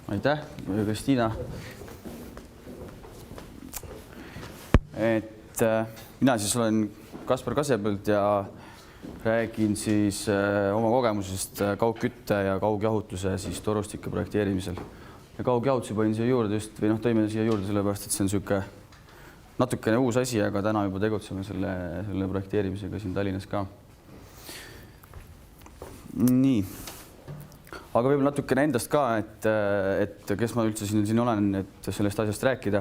Aitäh, Kristiina. Mina siis olen Kaspar Kasepõld ja räägin siis oma kogemusest kaugkütte ja kaugjahutuse siis torustike projekteerimisel. Ja kaugjahutuse panin siia juurde just või tõime siia juurde sellepärast, et see on niisugune natukene uus asi, aga täna juba tegutseme selle projekteerimisega siin Tallinnas ka. Nii. Aga võib-olla natukene endast ka, et kes ma üldse siin olen, et sellest asjast rääkida.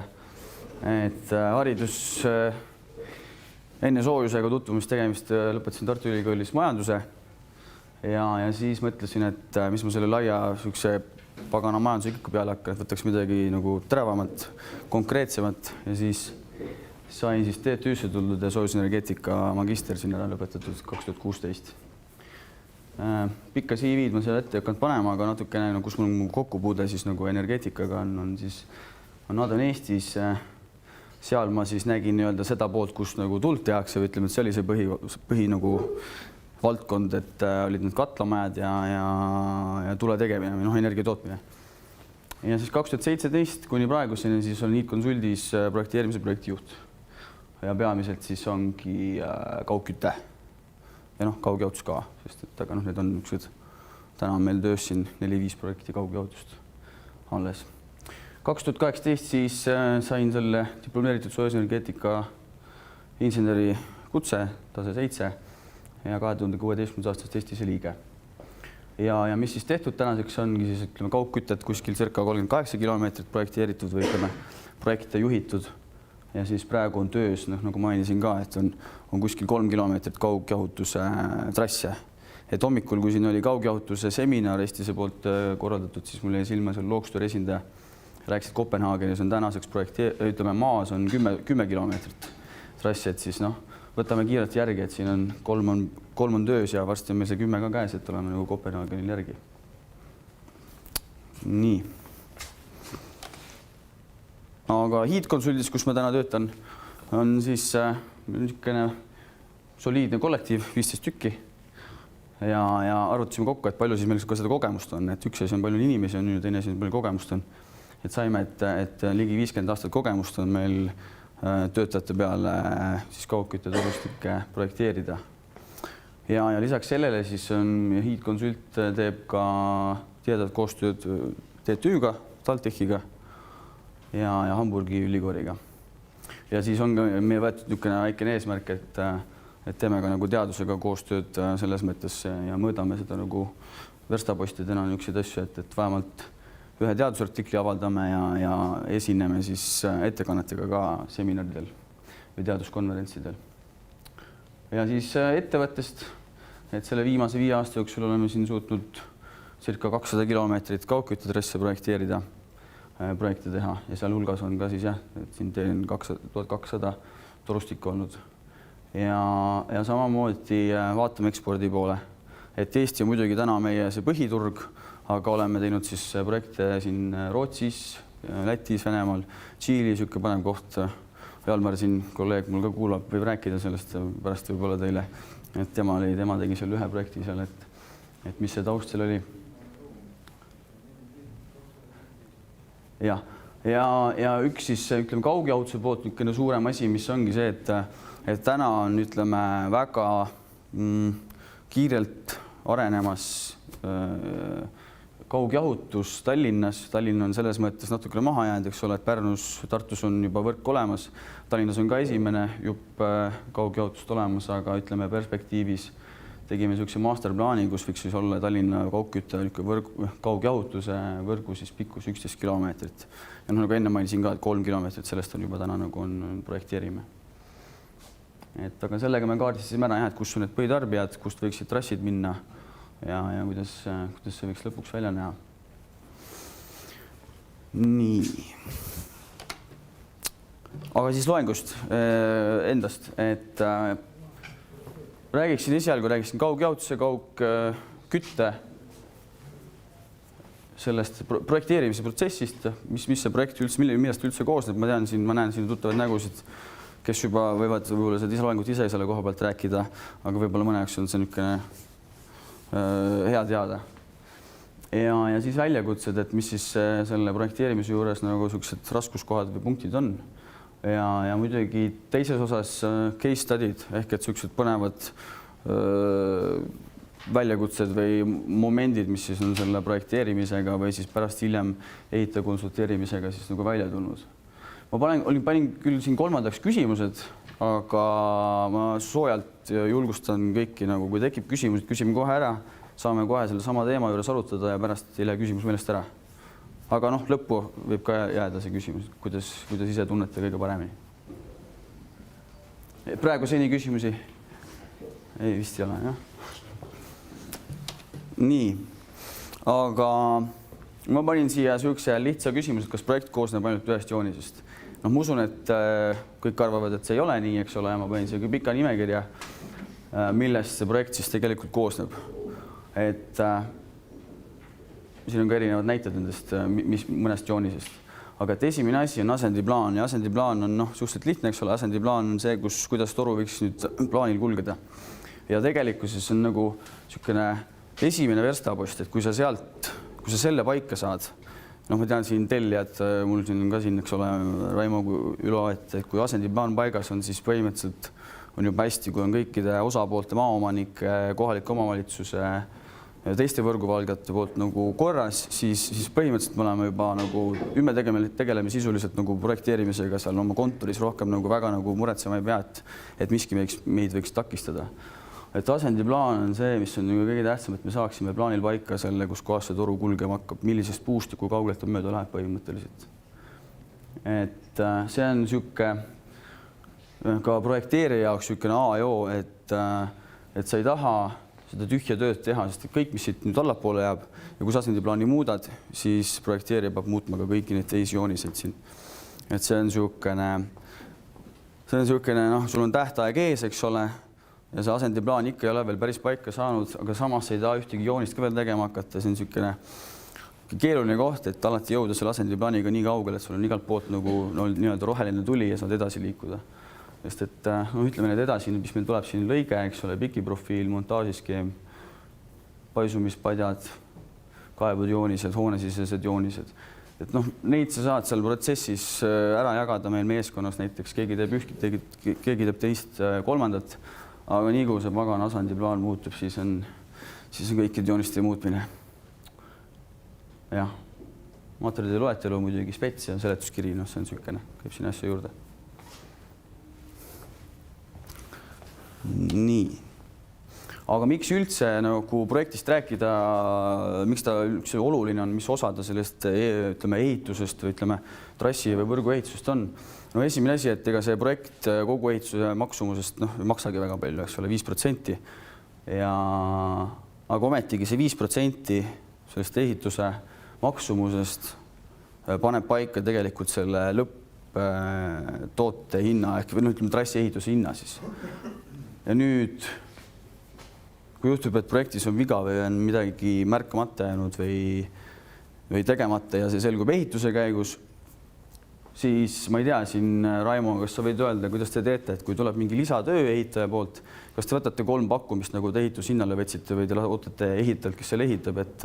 Haridus enne soojusega tutvumist tegemist lõpetasin Tartu Ülikoolis majanduse ja siis mõtlesin, et mis ma selle laia pagana majanduse ikka peale hakkan, et võtaks midagi nagu teravamat, konkreetsemat ja siis sain siis TTÜ-sse tuldud ja soojusenergeetika magister sinna lõpetatud 2016. Pikka CV-d ma seal ette ei hakanud panema, aga natukene, kus mul kokkupuude siis nagu energeetikaga on Adon Eestis. Seal ma siis nägin nii-öelda seda poolt, kus nagu tuld tehakse või ütleme, et see oli see põhi nagu valdkond, et olid need katlamajad ja tule tegemine või energia tootmine. Ja siis 2017 kuni praeguseni siis olen Heat Consultis projekteerimise projektijuht ja peamiselt siis ongi kaugküte ja kaugjahutus ka, sest et aga need on niisugused, täna on meil töös siin 4-5 projekti kaugjahutust alles. 2018 siis sain selle diplomeeritud soojusenergeetika inseneri kutse tase 7 ja 2016. aastast Eestise liige. Ja mis siis tehtud tänaseks ongi siis ütleme kaugkütet kuskil circa 38 kilomeetrit projekteeritud või ütleme projekte juhitud ja siis praegu on töös, nagu mainisin ka, et on kuskil 3 kilomeetrit kaugjahutuse trasse. Et hommikul, kui siin oli kaugjahutuse seminar Eestise poolt korraldatud, siis mul jäi silma seal Lookstööri esindaja. Rääkisid Kopenhaagenis on tänaseks projekti, ütleme maas on 10 kilomeetrit trassi, et siis võtame kiirelt järgi, et siin on kolm on töös ja varsti on meil see 10 ka käes, et oleme nagu Kopenhaagenil järgi. Nii. Aga Heat Consultis, kus ma täna töötan, on siis niisugune soliidne kollektiiv, 15 tükki. Ja arvutasime kokku, et palju siis meil ka seda kogemust on, et üks asi on palju inimesi, on teine asi on palju kogemust on. Et saime, et ligi 50 aastat kogemust on meil töötajate peale siis kaugkütte torustikke projekteerida. Ja lisaks sellele siis on Heat Consult teeb ka tihedat koostööd TTÜ-ga, TalTechiga ja Hamburgi ülikooliga. Ja siis on meie võetud niisugune väikene eesmärk, et teeme ka nagu teadusega koostööd selles mõttes ja mõõdame seda nagu verstapostidena niisuguseid asju, et vähemalt ühe teadusartikli avaldame ja esineme siis ettekannetega ka seminaridel või teaduskonverentsidel. Ja siis ettevõttest, et selle viimase 5 aasta jooksul oleme siin suutnud circa 200 kilomeetrit kaugküttetrasse projekteerida, projekte teha ja seal hulgas on ka siis et siin teen 1200 torustikku olnud. Ja samamoodi vaatame ekspordi poole, et Eesti on muidugi täna meie see põhiturg, aga oleme teinud siis projekte siin Rootsis, Lätis, Venemaal, Tšiili, niisugune panev koht. Jalmar siin, kolleeg mul ka kuulab, võib rääkida sellest pärast võib-olla teile, et tema tegi seal ühe projekti seal, et mis see taust seal oli. Ja üks siis ütleme kaugjahutuse poolt niisugune suurem asi, mis ongi see, et täna on ütleme väga kiirelt arenemas kaugjahutus Tallinnas. Tallinn on selles mõttes natukene maha jäänud, eks ole, et Pärnus, Tartus on juba võrk olemas. Tallinnas on ka esimene jupp kaugjahutust olemas, aga ütleme perspektiivis tegime niisuguse masterplaani, kus võiks siis olla Tallinna kaugkütte kaugjahutuse võrgu siis pikkus 11 kilomeetrit. Ja nagu enne mainisin ka, et 3 kilomeetrit sellest on juba täna nagu on projekteerime. Aga sellega me kaardistasime ära, et kus on need põhitarbijad, kust võiksid trassid minna ja kuidas see võiks lõpuks välja näha. Nii. Aga siis loengust endast, et räägiksin kaugjahutuse, kaugkütte sellest projekteerimise protsessist, mis see projekt üldse, millest üldse koosneb. Ma näen siin tuttavad nägusid, kes juba võivad võib-olla seda loengut ise selle koha pealt rääkida, aga võib-olla mõne jaoks on see niisugune hea teada. Ja siis väljakutsed, et mis siis selle projekteerimise juures nagu sellised raskuskohad või punktid on. Ja muidugi teises osas case study'd ehk et sellised põnevad väljakutsed või momendid, mis siis on selle projekteerimisega või siis pärast hiljem ehitaja konsulteerimisega siis nagu välja tulnud. Ma panin küll siin kolmandaks küsimused, aga ma soojalt julgustan kõiki, nagu kui tekib küsimused, küsime kohe ära, saame kohe selle sama teema juures arutada ja pärast ei lähe küsimus meelest ära. Aga noh, lõppu võib ka jääda see küsimus, kuidas ise tunnete kõige paremini. Praegu seni küsimusi? Ei, vist ei ole, jah. Nii, aga ma panin siia sihukese lihtsa küsimuse, kas projekt koosneb ainult ühest joonisest. Ma usun, et kõik arvavad, et see ei ole nii, eks ole, ja ma panin siia pika nimekirja, millest see projekt siis tegelikult koosneb. Et siin on ka erinevad näited nendest mõnest joonisest. Aga et esimene asi on asendiplaan ja asendiplaan on suhteliselt lihtne, eks ole. Asendiplaan on see, kuidas toru võiks nüüd plaanil kulgeda. Ja tegelikkuses on nagu niisugune esimene verstapost, et kui sa selle paika saad, ma tean siin tellijad, mul siin on ka siin, eks ole, Raimo Ülo, et kui asendiplaan paigas on, siis põhimõtteliselt on juba hästi, kui on kõikide osapoolte maaomanike, kohalike omavalitsuse ja teiste võrguvaldajate poolt nagu korras, siis põhimõtteliselt me oleme juba nagu me tegeleme sisuliselt nagu projekteerimisega seal oma kontoris rohkem nagu väga nagu muretsema ei pea, et miski meid võiks takistada. Et asendiplaan on see, mis on kõige tähtsam, et me saaksime plaanil paika selle, kus kohas see toru kulgema hakkab, millisest puust ja kui kaugelt on mööda läheb põhimõtteliselt. Et see on niisugune ka projekteerija jaoks niisugune A ja O, et sa ei taha seda tühja tööd teha, sest kõik, mis siit nüüd allapoole jääb ja kui sa asendiplaani muudad, siis projekteerija peab muutma ka kõiki neid teisi jooniseid siin. Et see on niisugune, sul on tähtaeg ees, eks ole, ja see asendiplaan ikka ei ole veel päris paika saanud, aga samas ei taha ühtegi joonist ka veel tegema hakata. See on niisugune keeruline koht, et alati jõuda selle asendiplaaniga nii kaugele, et sul on igalt poolt nagu nii-öelda roheline tuli ja saad edasi liikuda. Sest et ütleme need edasi, mis meil tuleb siin lõige, eks ole, pikiprofiil, montaažiskeem, paisumispadjad, kaebude joonised, hoonesisesed joonised. Et neid sa saad seal protsessis ära jagada meil meeskonnas, näiteks keegi teeb üht, keegi teeb teist, kolmandat. Aga nii kui see pagana asendiplaan muutub, siis on kõikide jooniste muutmine. Jah, materjalide loetelu muidugi spets ja seletuskiri, see on niisugune, käib siin asja juurde. Nii. Aga miks üldse nagu projektist rääkida, miks ta üldse oluline on, mis osa ta sellest ehitusest või trassi või võrgu ehitusest on? Esimene asi, et ega see projekt kogu ehituse maksumusest maksagi väga palju, eks ole, 5%. Aga ometigi see 5% sellest ehituse maksumusest paneb paika tegelikult selle lõpptoote hinna ehk trassi ehituse hinna siis. Ja nüüd, kui juhtub, et projektis on viga või on midagi märkamata jäänud või tegemata ja see selgub ehituse käigus, siis ma ei tea, siin Raimo, kas sa võid öelda, kuidas te teete, et kui tuleb mingi lisatöö ehitaja poolt, kas te võtate 3 pakkumist, nagu te ehitushinnale võtsite või te ootate ehitajalt, kes selle ehitab, et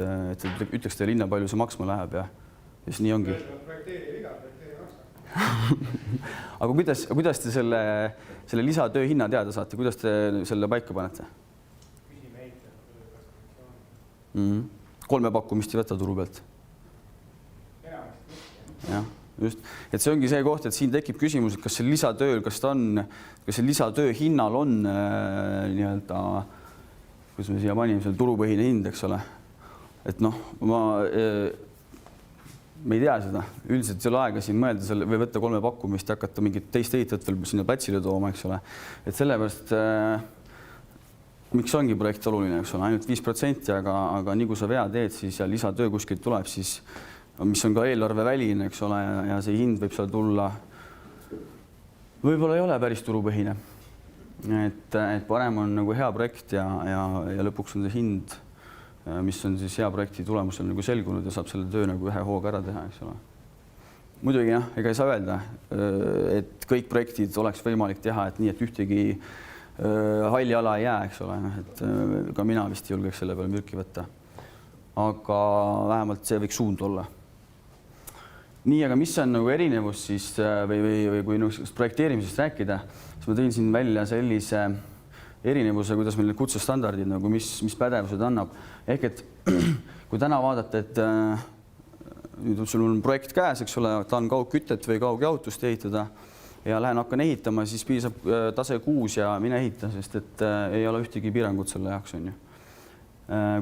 ütleks teile hinna, palju see maksma läheb ja siis nii ongi. Aga kuidas te selle lisatöö hinna teada saate, kuidas te selle paika panete? 3 pakkumist ei võta turu pealt. Jah, just. Et see ongi see koht, et siin tekib küsimus, et kas see lisatööl, kas see lisatöö hinnal on nii-öelda, kus me siia panime, see turupõhine hind, eks ole. Et me ei tea seda. Üldiselt ei ole aega siin mõelda või võtta 3 pakkumist ja hakata mingit teist ehitajat veel sinna platsile tooma, eks ole. Et sellepärast miks ongi projekt oluline, eks ole, ainult 5%, aga nii kui sa vea teed, siis ja lisatöö kuskilt tuleb, siis mis on ka eelarveväline, eks ole, ja see hind võib seal tulla, võib-olla ei ole päris turupõhine. Et parem on nagu hea projekt ja lõpuks on see hind, mis on siis hea projekti tulemusel nagu selgunud ja saab selle töö nagu ühe hooga ära teha, eks ole. Muidugi jah, ega ei saa öelda, et kõik projektid oleks võimalik teha, et nii, et ühtegi halli ala ei jää, eks ole, et ka mina vist ei julgeks selle peale mürki võtta. Aga vähemalt see võiks suund olla. Nii, aga mis on nagu erinevus siis või kui projekteerimisest rääkida, siis ma tõin siin välja sellise erinevuse, kuidas meil kutsestandardid, nagu mis pädevused annab. Ehk et kui täna vaadata, et nüüd sul on projekt käes, eks ole, tahan kaugkütet või kaugjahutust ehitada ja lähen hakkan ehitama, siis piisab tase 6 ja mine ehita, sest et ei ole ühtegi piirangut selle jaoks, on ju.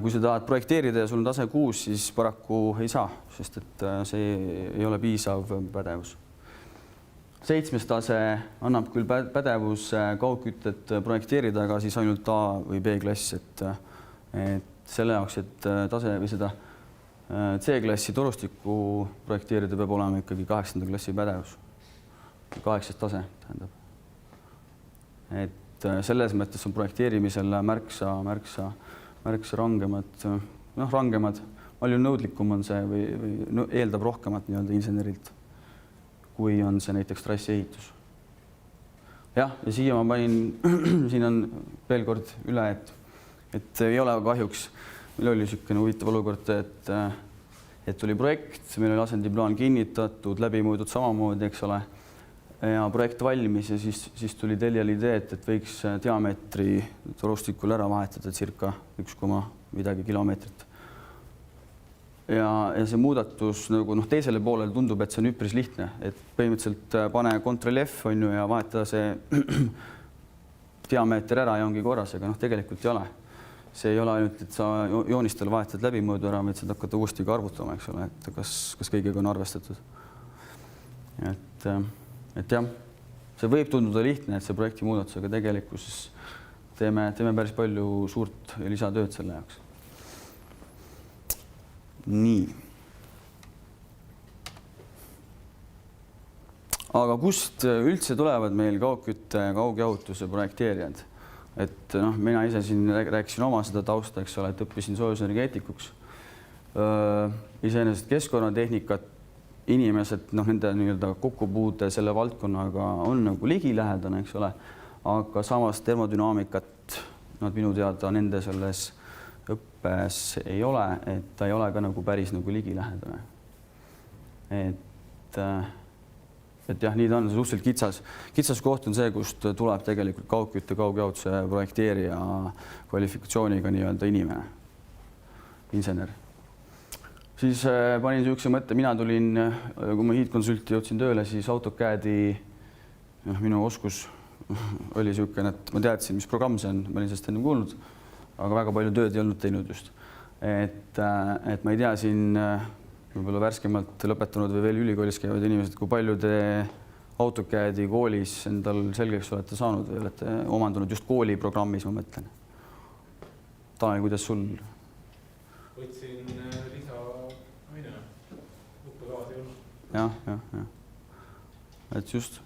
Kui sa tahad projekteerida ja sul on tase 6, siis paraku ei saa, sest et see ei ole piisav pädevus. 7. tase annab küll pädevus kaugkütet projekteerida, aga siis ainult A või B klass, et selle jaoks, et tase või seda C-klassi torustikku projekteerida, peab olema ikkagi 8. klassi pädevus. 8. tase tähendab. Et selles mõttes on projekteerimisel märksa rangemad, palju nõudlikum on see või eeldab rohkemat nii-öelda insenerilt, kui on see näiteks trassiehitus. Jah, ja siia ma panin, siin on veel kord üle, et ei ole kahjuks, meil oli niisugune huvitav olukord, et oli projekt, meil oli asendiplaan kinnitatud, läbi mõõdud samamoodi, eks ole, ja projekt valmis ja siis tuli teljel idee, et võiks diameetri torustikul ära vahetada circa 1, midagi kilomeetrit. Ja see muudatus nagu teisele poolele tundub, et see on üpris lihtne, et põhimõtteliselt pane Ctrl F on ju ja vahetada see diameeter ära ja ongi korras, aga tegelikult ei ole. See ei ole ainult, et sa joonistel vahetad läbimõõdu ära, vaid saad hakata uuesti ka arvutama, eks ole, et kas kõigega on arvestatud. Et jah, see võib tunduda lihtne, et see projekti muudatus, aga tegelikkuses teeme päris palju suurt lisatööd selle jaoks. Nii. Aga kust üldse tulevad meil kaugkütte, kaugjahutuse projekteerijad? Et mina ise siin rääkisin oma seda tausta, eks ole, et õppisin soojusenergeetikuks. Iseenesest keskkonnatehnikat inimesed, nende nii-öelda kokkupuude selle valdkonnaga on nagu ligilähedane, eks ole, aga samas termodünaamikat minu teada nende selles õppes ei ole, et ta ei ole ka nagu päris nagu ligilähedane. Et jah, nii ta on suhteliselt kitsas. Kitsas koht on see, kust tuleb tegelikult kaugkütte, kaugjahutuse projekteerija kvalifikatsiooniga nii-öelda inimene, insener. Siis panin niisuguse mõtte, mina tulin, kui ma hiidkonsulti jõudsin tööle, siis AutoCAD-i minu oskus oli niisugune, et ma teadsin, mis programm see on, ma olin sellest enne kuulnud, aga väga palju tööd ei olnud teinud just. Et ma ei tea siin võib-olla värskemalt lõpetanud või veel ülikoolis käivad inimesed, kui palju te AutoCAD-i koolis endal selgeks olete saanud või olete omandanud just kooliprogrammis, ma mõtlen. Tanel, kuidas sul? Võtsin lisaaine, õppekavad ei olnud. Jah. Et just.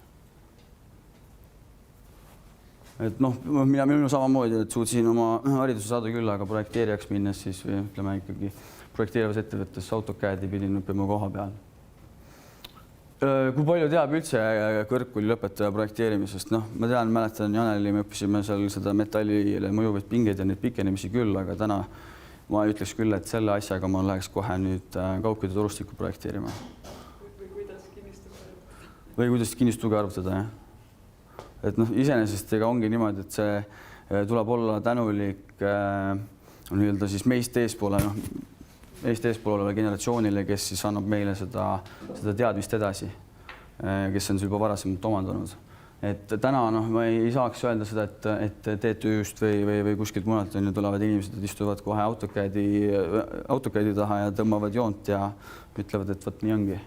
Et minu samamoodi, et suutsin oma hariduse saada küll, aga projekteerijaks minnes siis või ütleme ikkagi projekteerivas ettevõttes AutoCAD-i pidin õppima koha peal. Kui palju teab üldse kõrgkooli lõpetaja projekteerimisest? Ma tean, mäletan Janeli, me õppisime seal seda metallile mõjuvaid pingeid ja neid pikenemisi küll, aga täna ma ütleks küll, et selle asjaga ma läheks kohe nüüd kaugkütte torustikku projekteerima. Või kuidas kinnistuge arvutada, jah. Et iseenesest ega ongi niimoodi, et see tuleb olla tänulik nii-öelda siis meist eespoole oleva generatsioonile, kes siis annab meile seda teadmist edasi, kes on juba varasemalt omandanud. Et täna ma ei saaks öelda seda, et TTÜ-st või kuskilt mujalt tulevad inimesed, istuvad kohe AutoCAD-i taha ja tõmbavad joont ja ütlevad, et võt nii ongi.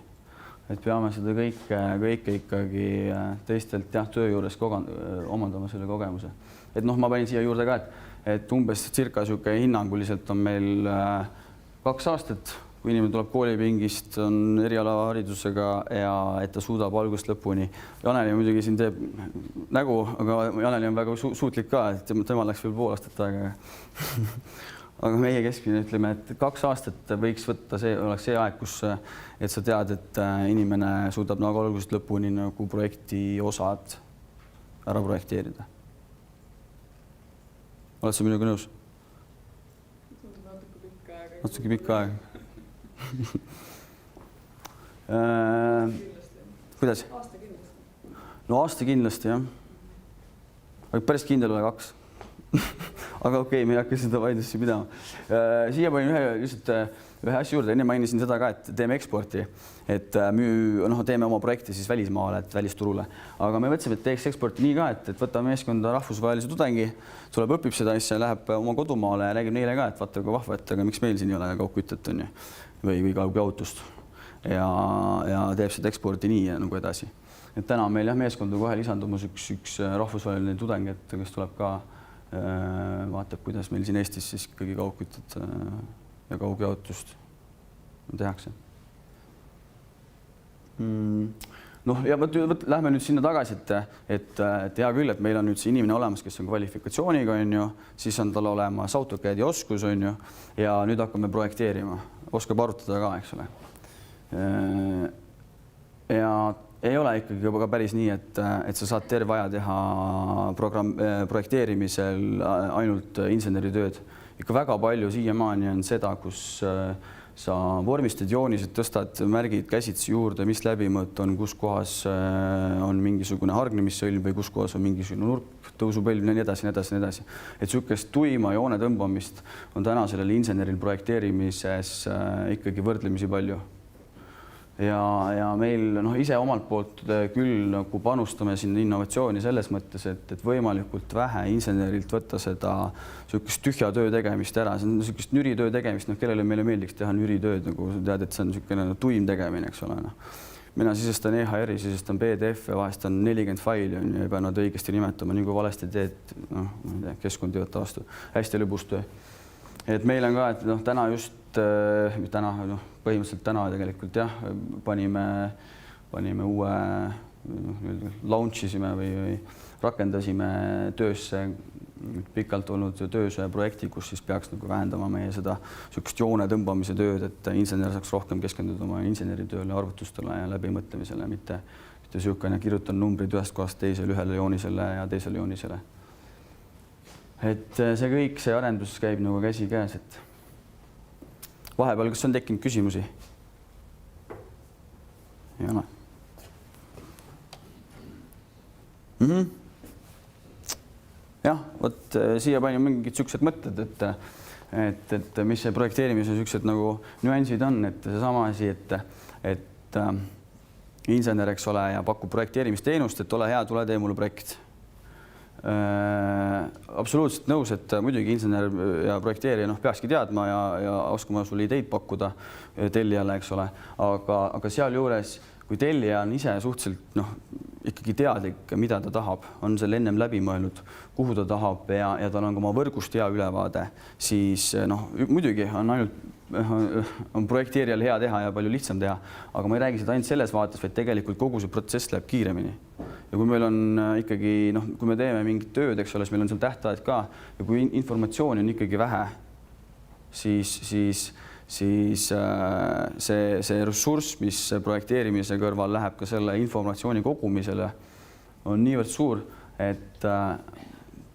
Et peame seda kõike ikkagi teistelt töö juures omandama selle kogemuse. Et ma panin siia juurde ka, et umbes circa hinnanguliselt on meil 2 aastat, kui inimene tuleb koolipingist, on erialaharidusega ja et ta suudab algusest lõpuni. Janeli muidugi siin teeb nägu, aga Janeli on väga suutlik ka, et tema läks veel pool aastat aega. Aga meie keskmine ütleme, et 2 aastat võiks võtta, see oleks see aeg, kus et sa tead, et inimene suudab nagu algusest lõpuni nagu projekti osad ära projekteerida. oled sa minuga nõus? Natuke pikka aega. Kuidas? No aasta kindlasti, jah. Aga päris kindel ole 2. Aga okei, me ei hakka seda vaidlusi pidama. Siia panin ühe asja juurde, enne mainisin seda ka, et teeme eksporti, et teeme oma projekti siis välismaale, et välisturule. Aga me mõtlesime, et teeks eksporti nii ka, et võtame meeskonda rahvusvahelise tudengi, tuleb, õpib seda asja, läheb oma kodumaale ja räägib neile ka, et vaata, kui vahva, et aga miks meil siin ei ole kaugkütet on ju, või kaugjaotust ja teeb seda eksporti nii ja nagu edasi. Et täna on meil jah meeskonda kohe lisandumus üks rahvusvaheline tudeng, et kes tuleb ka vaatab, kuidas meil siin Eestis siis ikkagi kaugkütet ja kaugjaotust tehakse. Noh, ja lähme nüüd sinna tagasi, et hea küll, et meil on nüüd see inimene olemas, kes on kvalifikatsiooniga, on ju, siis on tal olemas AutoCAD-i oskus, on ju, ja nüüd hakkame projekteerima. Oskab arutada ka, eks ole. Ja ei ole ikkagi juba ka päris nii, et sa saad terve aja teha projekteerimisel ainult inseneritööd. Ikka väga palju siiamaani on seda, kus sa vormistad joonised, tõstad märgid käsitsi juurde, mis läbimõõt on, kus kohas on mingisugune hargnemissõlm või kus kohas on mingisugune nurk, tõusupõlv ja nii edasi, nii edasi, nii edasi. Et sükest tuima joone tõmbamist on täna sellel inseneril projekteerimises ikkagi võrdlemisi palju. Ja meil ise omalt poolt küll nagu panustame sinna innovatsiooni selles mõttes, et võimalikult vähe insenerilt võtta seda sükest tühja töö tegemist ära. See on sükest nüritöö tegemist, kellele meile meeldiks teha nüritööd, nagu tead, et see on sükene tuim tegemine, eks ole. Mina sisestan EHR-i, sisestan PDF ja vahest on 40 faili ja ei pea nad õigesti nimetama, nii kui valesti teed, keskkond ei võtta vastu. Hästi lõbus töö. Et meil on ka, et täna just põhimõtteliselt täna tegelikult jah, panime uue, launch isime või rakendasime töösse pikalt olnud töös projekti, kus siis peaks nagu vähendama meie seda sükest joone tõmbamise tööd, et insener saaks rohkem keskenduda oma inseneritööle, arvutustele ja läbimõtlemisele, mitte sükene kirjutan numbrid ühest kohast teisele, ühele joonisele ja teisele joonisele. Et see kõik, see arendus käib nagu käsi käes, et vahepeal, kas on tekkinud küsimusi? Ei ole. Jah, võt siia panin mingid süksed mõtted, et mis see projekteerimise süksed nagu nüansid on, et seesama asi, et insener, eks ole, ja pakub projekteerimisteenust, et ole hea, tule tee mulle projekt. Absoluutselt nõus, et muidugi insener ja projekteerija peakski teadma ja oskama sulle ideid pakkuda tellijale, eks ole, aga sealjuures, kui tellija on ise suhteliselt ikkagi teadlik, mida ta tahab, on selle ennem läbi mõelnud, kuhu ta tahab ja tal on oma võrgust hea ülevaade, siis muidugi on projekteerijal hea teha ja palju lihtsam teha, aga ma ei räägi seda ainult selles vaates, vaid tegelikult kogu see protsess läheb kiiremini. Ja kui meil on ikkagi, kui me teeme mingit tööd, eks ole, siis meil on seal tähtajad ka ja kui informatsiooni on ikkagi vähe, siis see ressurss, mis projekteerimise kõrval läheb ka selle informatsiooni kogumisele, on niivõrd suur, et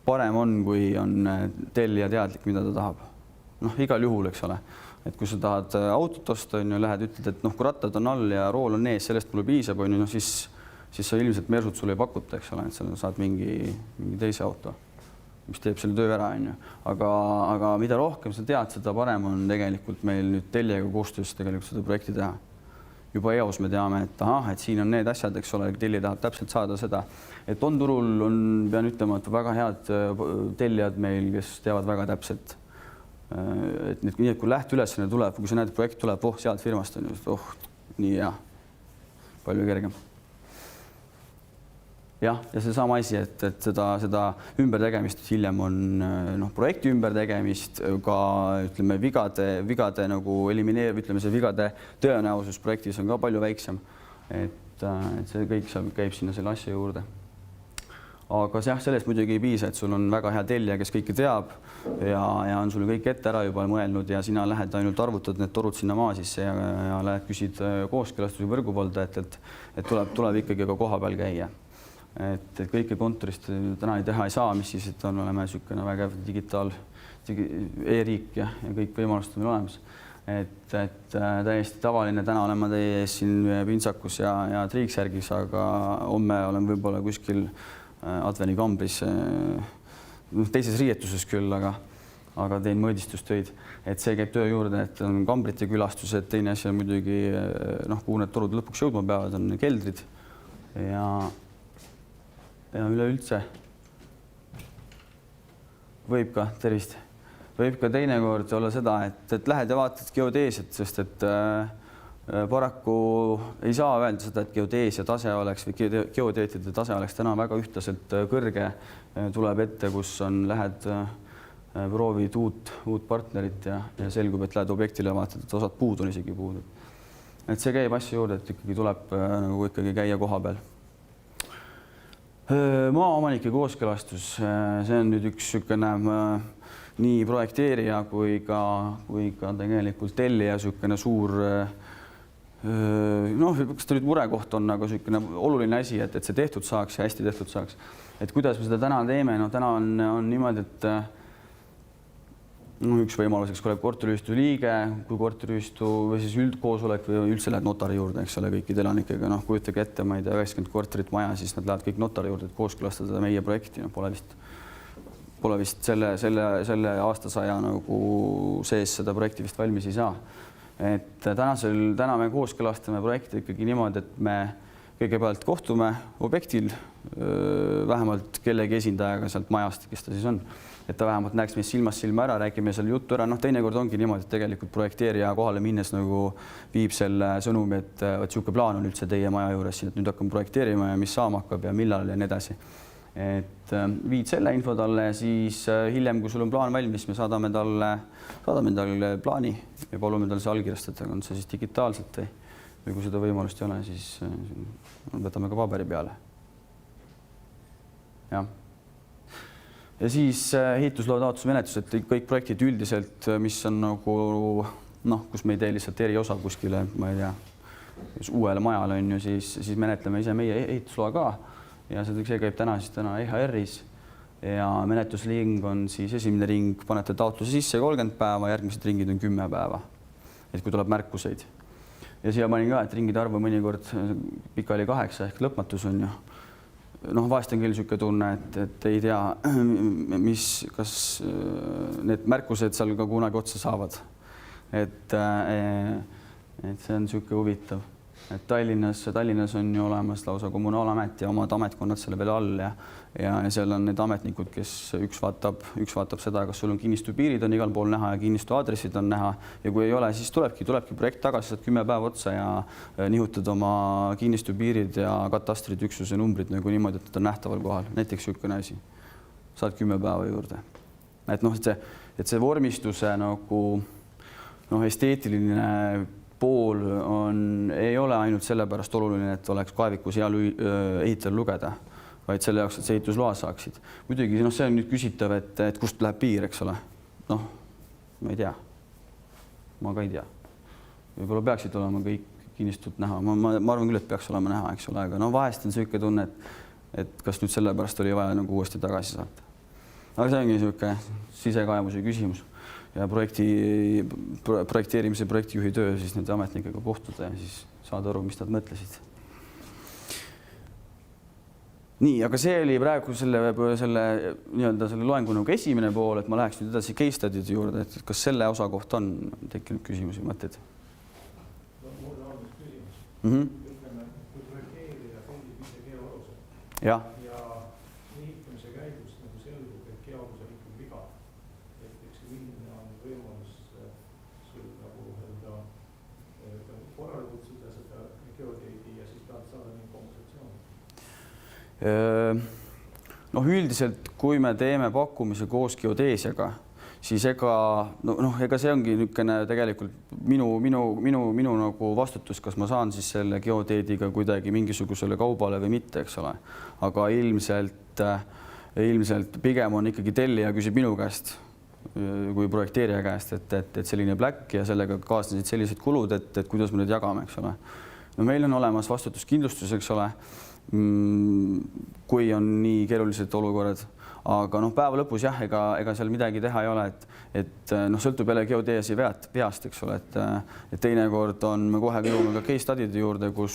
parem on, kui on tellija teadlik, mida ta tahab. Igal juhul, eks ole. Et kui sa tahad autot osta, lähed, ütled, et kui rattad on all ja rool on ees, sellest mulle piisab, siis sa ilmselt Mersut sulle ei pakuta, eks ole, et sa saad mingi teise auto, mis teeb selle töö ära, on ju. Aga mida rohkem sa tead, seda parem on tegelikult meil nüüd tellijaga koostöös tegelikult seda projekti teha. Juba eos me teame, et siin on need asjad, eks ole, tellija tahab täpselt saada seda. Et on turul, pean ütlema, et väga head tellijad meil, kes teavad väga täpselt. Et nii, et kui lähteülesanne tuleb, kui sa näed, projekt tuleb, sealt firmast on ju, nii hea, palju kergem. Jah, ja see sama asi, et seda ümbertegemist hiljem on projekti ümbertegemist, ka ütleme vigade nagu elimineerib, ütleme see vigade tõenäosus projektis on ka palju väiksem, et see kõik käib sinna selle asja juurde. Aga sellest muidugi ei piisa, et sul on väga hea tellija, kes kõike teab ja on sul kõik ette ära juba mõelnud ja sina lähed ainult arvutad need torud sinna maa sisse ja lähed küsid kooskõlastusi võrgupooldajatelt, et tuleb ikkagi ka koha peal käia. et kõike kontorist täna teha ei saa, mis siis, et oleme niisugune vägev e-riik ja kõik võimalused on meil olemas. Et täiesti tavaline, täna olen ma teie ees siin pintsakus ja triiksärgis, aga homme olen võib-olla kuskil advenikambris, teises riietuses küll, aga teen mõõdistustöid, et see käib töö juurde, et on kambrite külastused, teine asi on muidugi, kuhu need torud lõpuks jõudma peavad, on keldrid ja üleüldse võib ka, tervist, võib ka teinekord olla seda, et lähed ja vaatad geodeesiat, sest et paraku ei saa öelda seda, et geodeesia tase oleks või geoteetide tase oleks täna väga ühtlaselt kõrge. Tuleb ette, kus lähed proovid uut partnerit ja selgub, et lähed objektile vaatad, et osad puud on isegi puud. Et see käib asja juurde, et ikkagi tuleb nagu ikkagi käia koha peal. Maaomanike kooskõlastus, see on nüüd üks niisugune nii projekteerija kui ka tegelikult tellija niisugune suur, kas ta nüüd murekoht on, aga niisugune oluline asi, et see tehtud saaks ja hästi tehtud saaks. Et kuidas me seda täna teeme, täna on niimoodi, et üks võimaluseks tuleb korteriühistu liige, kui korteriühistu või siis üldkoosolek või üldse lähed notari juurde, eks ole, kõikide elanikega, kujutage ette, ma ei tea, 90 korterit maja, siis nad lähevad kõik notari juurde, et kooskõlastada meie projekti. Pole vist selle aastasaja nagu sees seda projekti vist valmis ei saa. Et täna me kooskõlastame projekti ikkagi niimoodi, et me kõigepealt kohtume objektil vähemalt kellegi esindajaga sealt majast, kes ta siis on. Et ta vähemalt näeks meist silmast silma ära, räägime seal juttu ära. Teinekord ongi niimoodi, et tegelikult projekteerija kohale minnes nagu viib selle sõnumi, et siuke plaan on üldse teie maja juures siin, et nüüd hakkame projekteerima ja mis saama hakkab ja millal ja nii edasi. Et viid selle info talle ja siis hiljem, kui sul on plaan valmis, me saadame talle plaani ja palume tal see allkirjastada, on see siis digitaalselt või kui seda võimalust ei ole, siis võtame ka paberi peale. Jah. Ja siis ehitusloa taotlusmenetlus, et kõik projektid üldiselt, mis on nagu, kus me ei tee lihtsalt eriosa kuskile, ma ei tea, uuele majale on ju, siis menetleme ise meie ehitusloa ka ja see käib täna EHR-is ja menetlusring on siis esimene ring, panete taotluse sisse 30 päeva, järgmised ringid on 10 päeva, et kui tuleb märkuseid. Ja siia panin ka, et ringide arvu mõnikord pikali 8 ehk lõpmatus on ju. Vahest on küll niisugune tunne, et ei tea, kas need märkused seal ka kunagi otsa saavad. Et see on niisugune huvitav. Et Tallinnas on ju olemas lausa kommunaalamet ja omad ametkonnad selle veel all ja seal on need ametnikud, kes üks vaatab seda, kas sul on kinnistu piirid on igal pool näha ja kinnistu aadressid on näha ja kui ei ole, siis tulebki projekt tagasi, saad 10 päeva otsa ja nihutad oma kinnistu piirid ja katastrid üksuse numbrid nagu niimoodi, et on nähtaval kohal. Näiteks niisugune asi. Saad 10 päeva juurde. Et see vormistuse nagu esteetiline pool ei ole ainult sellepärast oluline, et oleks kaevikus hea ehitajal lugeda, vaid selle jaoks, et see ehitusloa saaksid. Muidugi see on nüüd küsitav, et kust läheb piir, eks ole. Ma ei tea. Ma ka ei tea. Võib-olla peaksid olema kõik kinnistut näha. Ma arvan küll, et peaks olema näha, eks ole, aga vahest on niisugune tunne, et kas nüüd sellepärast oli vaja nagu uuesti tagasi saata. Aga see ongi niisugune sisekaemuse küsimus. Ja projekteerimise projektijuhi töö siis nende ametnikega kohtuda ja siis saada aru, mis nad mõtlesid. Nii, aga see oli praegu selle loengu nagu esimene pool, et ma läheks nüüd edasi case study'de juurde, et kas selle osa kohta on tekkinud küsimusi, mõtted? Mul on küsimus. Ütleme, kui projekteerija tellib ise geoaluse ja ehitamise käigus nagu selgub, et geoalus on ikkagi viga. Milline on võimalus sul nagu korrale kutsuda seda geoteedi ja siis pead saada nii kompensatsiooni? Üldiselt, kui me teeme pakkumise koos geodeesiaga, siis ega see ongi niisugune tegelikult minu nagu vastutus, kas ma saan siis selle geoteediga kuidagi mingisugusele kaubale või mitte, eks ole. Aga ilmselt pigem on ikkagi tellija küsib minu käest kui projekteerija käest, et selline black ja sellega kaasnesid sellised kulud, et kuidas me nüüd jagame, eks ole. no meil on olemas vastutuskindlustus, eks ole, kui on nii keerulised olukorrad, aga noh, päeva lõpus jah, ega seal midagi teha ei ole, et noh, sõltub jälle geodeesi veast, eks ole, et teinekord on, me kohe jõuame ka case study'de juurde, kus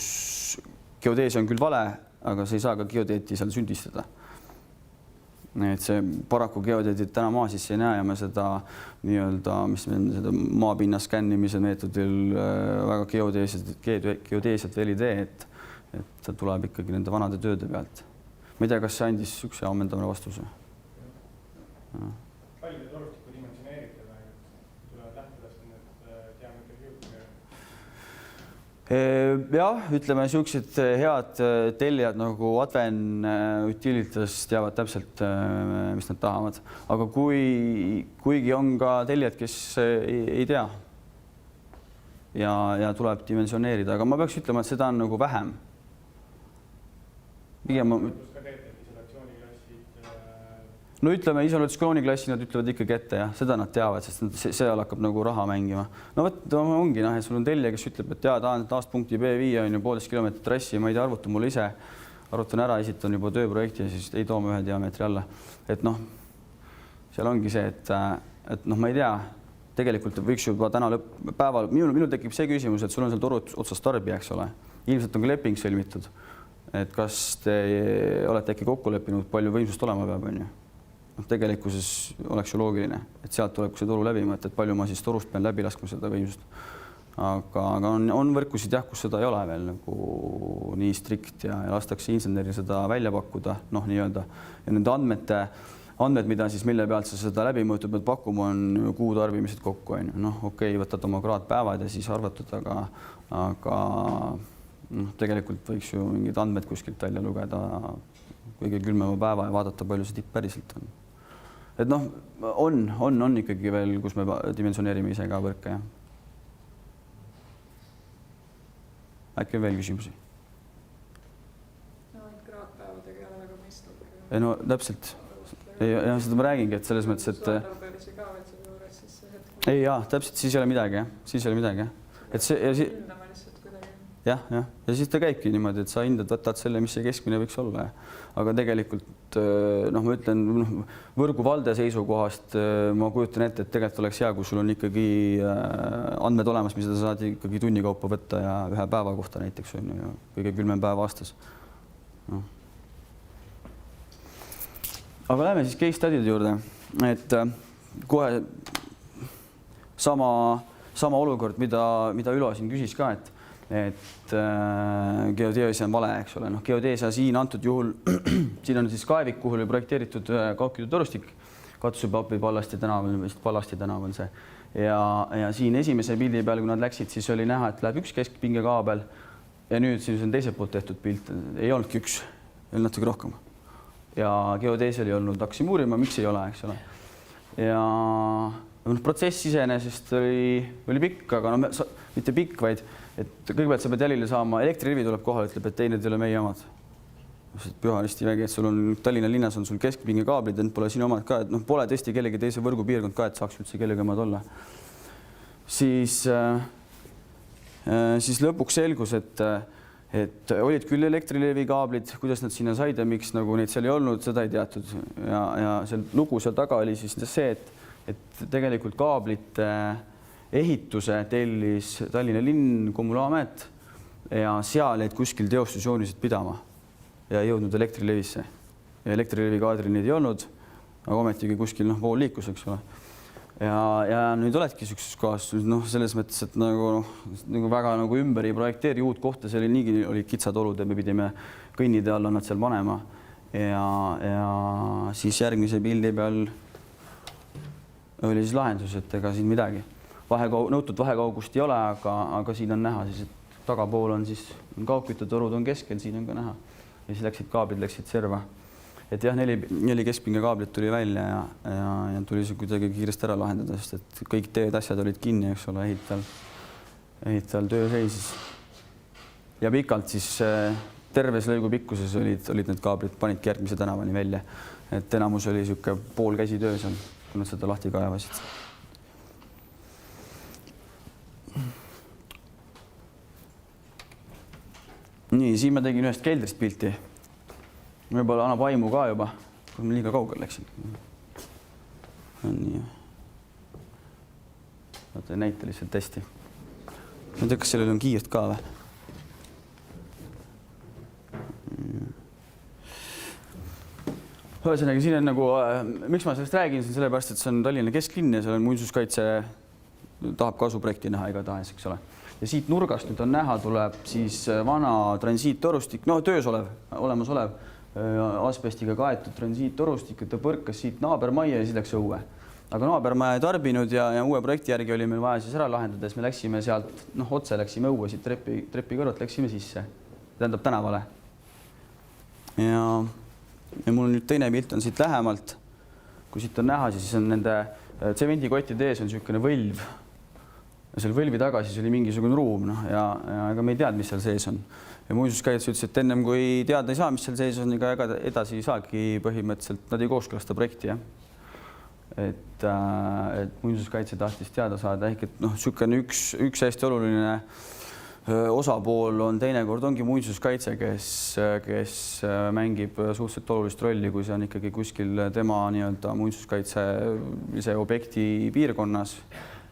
geodeesi on küll vale, aga sa ei saa ka geodeeti seal sündistada. Et see paraku geodeedid täna maa sisse ei näe ja me seda nii-öelda, mis me seda maapinna skännimise meetodil väga geodeesiat veel ei tee, et ta tuleb ikkagi nende vanade tööde pealt. Ma ei tea, kas see andis üks ammendamine vastuse. Palju te torustiku dimensioneerite või tulevad lähtedest need diameetri jah, ütleme niisugused head tellijad nagu Adven Utilitas teavad täpselt, mis nad tahavad, aga kuigi on ka tellijad, kes ei tea ja tuleb dimensioneerida, aga ma peaks ütlema, et seda on nagu vähem. No ütleme, isolatsiooniklaasi nad ütlevad ikkagi ette, jah, seda nad teavad, sest seal hakkab nagu raha mängima. No võt, ongi, et sul on tellija, kes ütleb, et tahan A-punkti B5 on ju 1,5 kilomeetrit trassi, ma ei tea, arvutan mulle ise, arvutan ära, esitan juba tööprojekti ja siis ei toome ühe diameetri alla. Et noh, seal ongi see, et noh, ma ei tea, tegelikult võiks juba täna päeval, minul tekib see küsimus, et sul on seal toru otsas tarbija, eks ole. Ilmselt on ka leping sõlmitud, et kas te olete äkki kokku leppinud, palju võimsust olema peab, on ju. Tegelikkuses oleks ju loogiline, et sealt tuleb see toru läbi mõtta, et palju ma siis torust pean läbi laskma seda võimsust. Aga on võrkusid jah, kus seda ei ole veel nagu nii strikt ja lastakse inseneri seda välja pakkuda, noh nii-öelda. Ja nende andmed, mida siis mille pealt sa seda läbimõõtu pead pakkuma, on kuutarbimised kokku, on ju. Noh, okei, võtad oma kraadpäevad ja siis arvatud, aga noh, tegelikult võiks ju mingid andmed kuskilt välja lugeda kõige külmema päeva ja vaadata, palju see tipp päriselt on. Et noh, on ikkagi veel, kus me dimensioneerime ise ka võrke, jah. Äkki on veel küsimusi? No, et kraadpäevadega ei ole väga mõistlik. No täpselt. Ja seda ma räägingi, et selles mõttes, et ei, jaa, täpselt, siis ei ole midagi, jah. Siis ei ole midagi, jah. Et see, jah, ja siis ta käibki niimoodi, et sa hindad, võtad selle, mis see keskmine võiks olla. Aga tegelikult, noh, ma ütlen, võrgu valde seisukohast ma kujutan ette, et tegelikult oleks hea, kui sul on ikkagi andmed olemas, mis sa saad ikkagi tunni kaupa võtta ja ühe päeva kohta näiteks on ju kõige külmem päev aastas. No. Aga läheme siis case study'de juurde, et kohe sama olukord, mida Ülo siin küsis ka, et geodeesia on vale, eks ole. Noh, geodeesia siin antud juhul, siin on siis kaevik, kuhu oli projekteeritud kaugkütte torustik, Katsupapi Pallasti tänaval, vist Pallasti tänaval see. Ja siin esimese pildi peal, kui nad läksid, siis oli näha, et läheb üks keskpingekaabel ja nüüd siis on teiselt poolt tehtud pilt. Ei olnudki üks, oli natuke rohkem. Ja geodeesia oli olnud hakkasin uurima, miks ei ole, eks ole. Ja protsess iseenesest oli pikk, aga no, mitte pikk, vaid et kõigepealt sa pead jälile saama, elektririvi tuleb kohale, ütleb, et teine ei ole meie omad. Püha risti vägi, et sul on Tallinna linnas on sul keskpingekaablid, et pole sinu omad ka, et noh, pole tõesti kellegi teise võrgupiirkond ka, et saaks üldse kellegi omad olla. Siis lõpuks selgus, et olid küll elektrilevi kaablid, kuidas nad sinna said ja miks nagu neid seal ei olnud, seda ei teatud. Ja see lugu seal taga oli siis see, et tegelikult kaablite ehituse tellis Tallinna linn, Kommunaalamet ja seal jäid kuskil teostusjoonised pidama ja ei jõudnud elektrilevisse. Ja elektrilevi kaadril neid ei olnud, aga ometigi kuskil vool liikus, eks ole. Ja nüüd oledki sellises kohas, noh, selles mõttes, et nagu väga ümber ei projekteeri uut kohta, see oli niigi oli kitsad olud ja me pidime kõnnide alla nad seal panema. Ja siis järgmise pildi peal oli siis lahendus, et ega siin midagi. Nõutud vahekaugust ei ole, aga siin on näha, siis, et tagapool on siis kaugküttetorud on keskel, siin on ka näha. Ja siis kaablid läksid serva. Et jah, 4 keskpingekaablit tuli välja ja tuli see kuidagi kiiresti ära lahendada, sest et kõik teed asjad olid kinni, eks ole, ehitajal töö seisis. Ja pikalt siis terves lõigu pikkuses olid need kaablid, panidki järgmise tänavani välja. Et enamus oli siuke pool käsi töö seal, kui nad seda lahti kaevasid. nii, siin ma tegin ühest keldrist pilti. Võib-olla annab aimu ka juba, kui ma liiga kaugel läksin. Nii. Vaata, näita lihtsalt hästi. Ma ei tea, kas sellel on kiirt ka või? Ühesõnaga, siin on nagu, miks ma sellest räägin, siin sellepärast, et see on Tallinna kesklinn ja seal on muinsuskaitse, tahab kasuprojekti näha igatahes, eks ole. Ja siit nurgast nüüd on näha, tuleb siis vana transiittorustik, no töös olemasolev asbestiga kaetud transiittorustik, et ta põrkas siit naabermajja ja siis läks õue. Aga naabermaja ei tarbinud ja uue projekti järgi oli meil vaja siis ära lahendades. Me läksime sealt, otse läksime õue, siit trepi kõrvalt läksime sisse. Tähendab tänavale. Ja mul on nüüd teine pilt on siit lähemalt. Kui siit on näha, siis on nende tsemendikottide ees on niisugune võlv. Ja seal võlvi taga siis oli mingisugune ruum ja ega me ei teadnud, mis seal sees on. Ja muinsuskaitse ütles, et ennem kui teada ei saa, mis seal sees on, ega edasi ei saagi põhimõtteliselt, nad ei kooskõlasta projekti. Et muinsuskaitse tahtis teada saada, ehk et niisugune üks hästi oluline osapool on teinekord ongi muinsuskaitse, kes mängib suhteliselt olulist rolli, kui see on ikkagi kuskil tema nii-öelda muinsuskaitselise objekti piirkonnas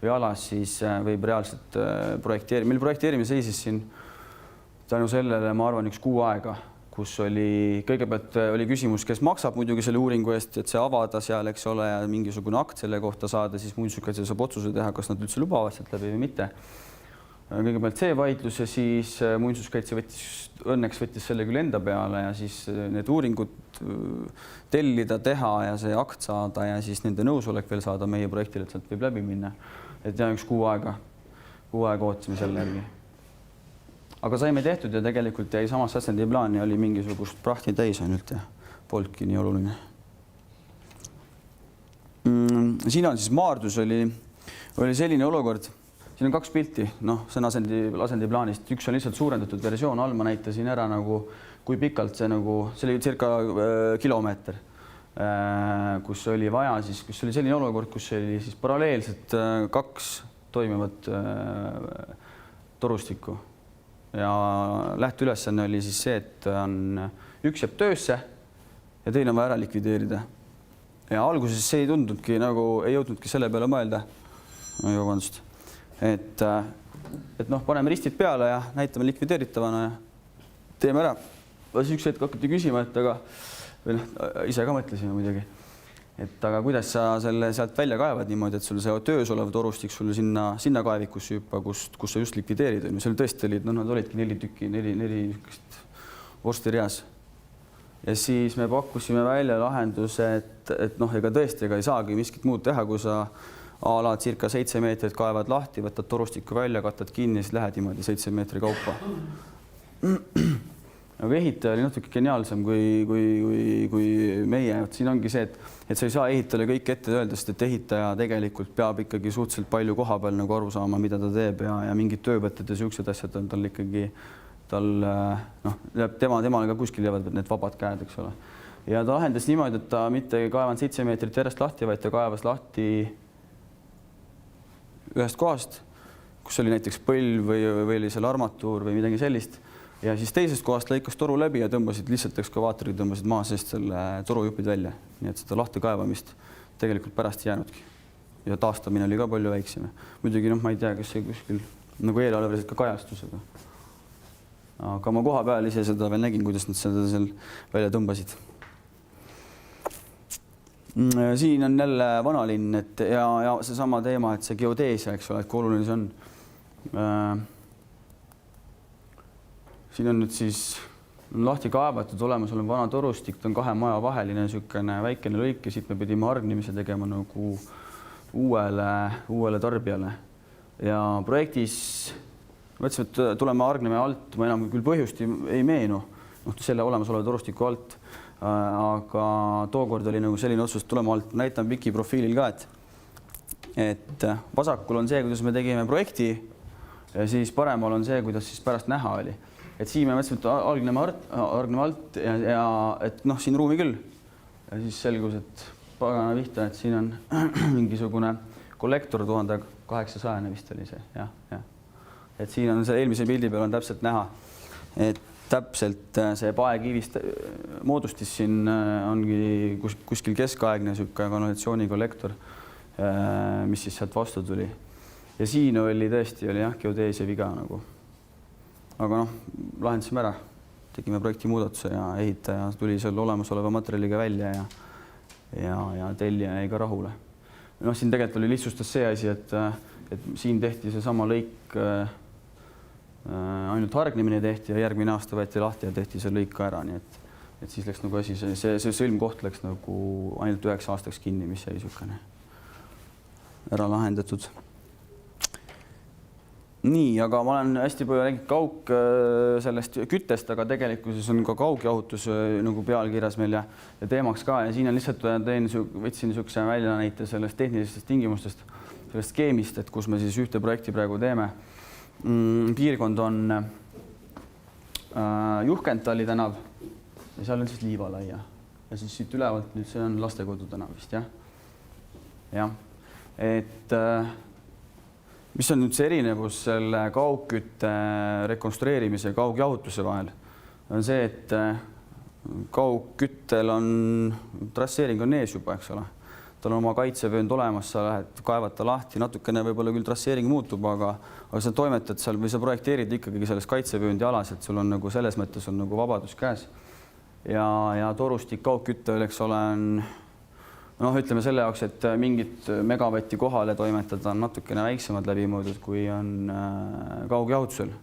või alas, siis võib reaalselt projekteerida. Meil projekteerimine seisis siin tänu sellele, ma arvan, 1 kuu aega, kus kõigepealt oli küsimus, kes maksab muidugi selle uuringu eest, et see avada seal, eks ole, ja mingisugune akt selle kohta saada, siis muinsuskaitse saab otsuse teha, kas nad üldse lubavad sealt läbi või mitte. Kõigepealt see vaidlus ja siis muinsuskaitse õnneks võttis selle küll enda peale ja siis need uuringud tellida, teha ja see akt saada ja siis nende nõusolek veel saada meie projektile, et sealt võib läbi minna. Et 1 kuu aega ootasime selle järgi. Aga saime tehtud ja tegelikult jäi samas asjandi plaani oli mingisugust prahti täis ainult ja polnudki nii oluline. Siin on siis Maardus oli selline olukord. Siin on 2 pilti, see on asendi plaanist. Üks on lihtsalt suurendatud versioon all, ma näitasin ära kui pikalt see oli circa kilomeeter, kus oli vaja siis, kus oli selline olukord, kus oli siis paralleelselt 2 toimivat torustikku. Ja lähteülesanne oli siis see, et üks jääb töösse ja teine on vaja ära likvideerida. Ja alguses see ei tundnudki ei jõudnudki selle peale mõelda. Vabandust. Et paneme ristid peale ja näitame likvideeritavana ja teeme ära. Siis üks hetk hakati küsima, et ise ka mõtlesime muidugi, et aga kuidas sa selle sealt välja kaevad niimoodi, et sul see töös olev torustik sulle sinna kaevikusse hüppa, kus sa just likvideerid. Seal tõesti olid, nad olidki 4 tükki, 4 vorstireas. Ja siis me pakkusime välja lahenduse, et ega tõesti ega ei saagi miskit muud teha, kui sa ala circa 7 meetrit kaevad lahti, võtad torustikku välja, kattad kinni, siis lähed niimoodi 7 meetri kaupa. Aga ehitaja oli natuke geniaalsem kui meie. Siin ongi see, et sa ei saa ehitajale kõik ette öelda, sest et ehitaja tegelikult peab ikkagi suhteliselt palju koha peal aru saama, mida ta teeb ja mingid töövõtted ja siuksed asjad on tal ikkagi, temale ka kuskil jäävad need vabad käed, eks ole. Ja ta lahendas niimoodi, et ta mitte ei kaevanud 7 meetrit järjest lahti, vaid ta kaevas lahti ühest kohast, kus oli näiteks põlv või oli seal armatuur või midagi sellist. Ja siis teisest kohast lõikas toru läbi ja tõmbasid lihtsalt ekskavaatorid, tõmbasid maa seest selle torujupid välja. Nii et seda lahti kaevamist tegelikult pärast jäänudki. Ja taastamine oli ka palju väiksem. Muidugi ma ei tea, kas see kuskil eelarveliselt ka kajastusega. Aga ma koha peal ise seda veel nägin, kuidas nad seda seal välja tõmbasid. Siin on jälle vanalinn ja seesama teema, et see geodeesia, eks ole, et kui oluline see on. Siin on nüüd siis lahti kaevatud olemas olev vana torustik, ta on 2 maja vaheline niisugune väikene lõik ja siit me pidime hargnimise tegema uuele tarbijale. Ja projektis mõtlesime, et tuleme hargnime alt, ma enam küll põhjust ei meenu selle olemasoleva torustiku alt. Aga tookord oli selline otsus, et tuleme alt, näitan Viki profiilil ka, et vasakul on see, kuidas me tegime projekti ja siis paremal on see, kuidas siis pärast näha oli. Et siin me mõtlesime, et hargneme alt ja et siin ruumi küll. Ja siis selgus, et pagana vihta, et siin on mingisugune kollektor 1800 vist oli see. Ja. Et siin on see eelmise pildi peal on täpselt näha, et täpselt see paekivist moodustis siin ongi kuskil keskaegne niisugune kanalisatsioonikollektor, mis siis sealt vastu tuli. Ja siin oli tõesti jah, geodeesia viga nagu. Aga lahendasime ära, tegime projekti muudatuse ja ehitaja tuli seal olemasoleva materjaliga välja ja tellija jäi ka rahule. Siin tegelikult oli lihtsustas see asi, et siin tehti seesama lõik, ainult hargnemine tehti ja järgmine aasta võeti lahti ja tehti see lõik ka ära, nii et siis läks nagu asi, see sõlmkoht läks nagu ainult 9 aastaks kinni, mis jäi niisugune ära lahendatud. Nii, aga ma olen hästi palju rääkinud sellest küttest, aga tegelikkuses on ka kaugjahutus nagu pealkirjas meil ja teemaks ka ja siin on lihtsalt võtsin niisuguse väljanäite sellest tehnilistest tingimustest, sellest skeemist, et kus me siis ühte projekti praegu teeme. Piirkond on Juhkentali tänav ja seal on siis Liivalaia ja siis siit ülevalt nüüd see on Lastekodu tänav vist, jah. Jah, et mis on nüüd see erinevus selle kaugkütte rekonstrueerimise ja kaugjahutuse vahel, on see, et kaugküttel on trasseering on ees juba, eks ole. Tal on oma kaitsevöönd olemas, sa lähed kaevata lahti, natukene võib-olla küll trasseering muutub, aga sa toimetad seal või sa projekteerid ikkagi selles kaitsevööndi alas, et sul on nagu selles mõttes on nagu vabadus käes. Ja torustik kaugkütte, eks ole, on ütleme selle jaoks, et mingit megavatti kohale toimetada on natukene väiksemad läbimõõdud, kui on kaugjahutusel.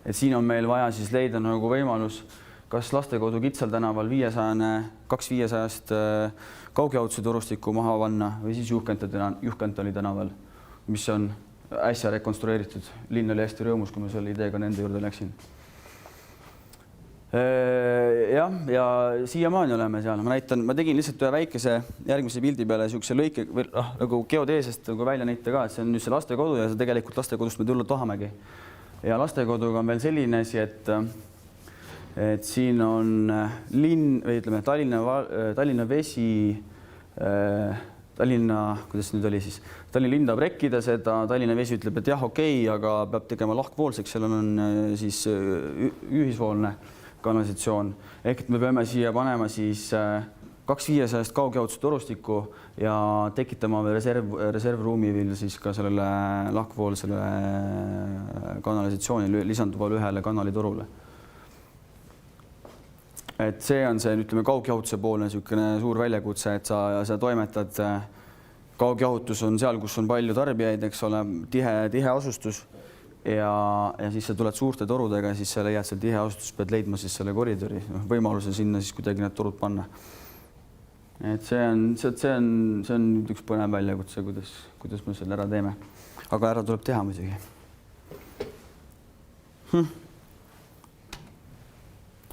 Et siin on meil vaja siis leida nagu võimalus kas Lastekodu Kitsal tänaval 200-st kaugjahutuse torustikku maha panna või siis Juhkentali tänaval, mis on äsja rekonstrueeritud. Linn oli hästi rõõmus, kui ma selle ideega nende juurde läksin. Jah, ja siiamaani oleme seal. Ma tegin lihtsalt ühe väikese järgmise pildi peale niisuguse lõike või nagu geodeesest nagu välja näite ka, et see on nüüd see Lastekodu ja see tegelikult Lastekodust me tulla tahamegi. Ja Lastekoduga on veel selline asi, et siin on linn või ütleme Tallinna Vesi, kuidas nüüd oli siis, Tallinna linn tahab rekkida seda, Tallinna Vesi ütleb, et jah, okei, aga peab tegema lahkvoolseks, seal on siis ühisvoolne kanalisatsioon. Ehk et me peame siia panema siis 200-st kaugjahutuse torustikku ja tekitama reservruumi veel siis ka sellele lahkvoolsele kanalisatsioonile lisanduvale ühele kanalitorule. Et see on see, ütleme, kaugjahutuse poolne niisugune suur väljakutse, et sa toimetad, kaugjahutus on seal, kus on palju tarbijaid, eks ole, tihe asustus ja siis sa tuled suurte torudega ja siis sa leiad seal tihe asustus, pead leidma siis selle koridori, võimaluse sinna siis kuidagi need torud panna. Et see on üks põnev väljakutse, kuidas me selle ära teeme. Aga ära tuleb teha muidugi.